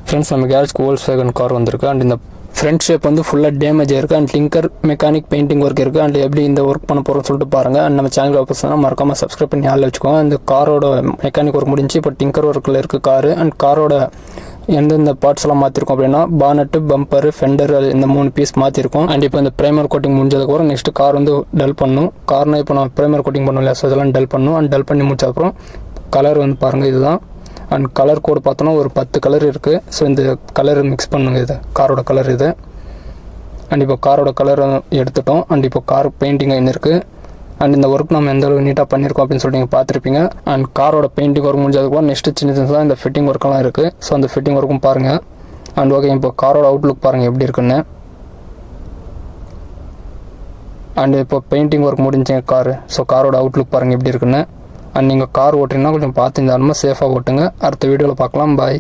Friends நம்ம கேரேஜ்க்கு Volkswagen car வந்திருக்கு. And இந்த ஃப்ரண்ட் ஷேப் வந்து ஃபுல்லாக டேமேஜ் ஆயிருக்கு. And tinker mechanic painting work இருக்குது. அண்ட் எப்படி இந்த ஒர்க் பண்ண போகிறோம்னு சொல்லிட்டு பாருங்கள். அண்ட் நம்ம சேனல் ஆப்போஸ்னா மறக்காமல் சப்ஸ்கிரைப் பண்ணி ஆள் வச்சுக்கோங்க. அந்த காரோட மெக்கானிக் ஒர்க் முடிஞ்சு இப்போ டிங்கர் ஒர்க்கில் இருக்குது காரு. அண்ட் காரோட எந்தெந்த பார்ட்ஸ் எல்லாம் மாற்றிருக்கோம் அப்படின்னா பானட்டு, பம்பரு, ஃபெண்டர் இந்த 3 பீஸ் மாற்றிருக்கோம். அண்ட் இப்போ இந்த ப்ரைமர் கோட்டிங் முடிஞ்சதுக்கப்புறம் நெக்ஸ்ட் கார் வந்து டல் பண்ணும். கார்னால் இப்போ நான் ப்ரைமர் கோட்டிங் பண்ணோம் இல்லையா, ஸோ இதெல்லாம் டல் பண்ணும். அண்ட் டல் பண்ணி முடிச்சதுக்கப்புறம் கலர் வந்து பாருங்கள் இதுதான். அண்ட் கலர் கோடு பார்த்தோன்னா ஒரு 10 கலர் இருக்குது. ஸோ இந்த கலர் மிக்ஸ் பண்ணுங்க, இது காரோட கலர் இது. அண்ட் இப்போ காரோட கலர் எடுத்துட்டோம். அண்ட் இப்போ கார் பெயிண்டிங் என்ன இருக்குது. அண்ட் இந்த ஒர்க் நம்ம எந்த அளவு நீட்டாக பண்ணியிருக்கோம் அப்படின்னு சொல்லிட்டு நீங்கள் பார்த்துருப்பீங்க. அண்ட் காரோட பெயிண்டிங் ஒர்க் முடிஞ்சதுக்கப்புறம் நெக்ஸ்ட்டு சின்ன சின்னதாக இந்த ஃபிட்டிங் ஒர்க்கெல்லாம் இருக்குது. ஸோ அந்த ஃபிட்டிங் ஒர்க்கும் பாருங்கள். அண்ட் ஓகே, இப்போ காரோட அவுட்லுக் பாருங்கள் எப்படி இருக்குன்னு. அண்ட் இப்போ பெயிண்டிங் ஒர்க் முடிஞ்ச காரு. ஸோ காரோட அவுட்லுக் பாருங்கள் எப்படி இருக்குன்னு. அண்ட் நீங்கள் கார் ஓட்டுறீங்கன்னா கொஞ்சம் பார்த்து இந்த சேஃபாக ஓட்டுங்க. அடுத்த வீடியோவில் பார்க்கலாம். பாய்.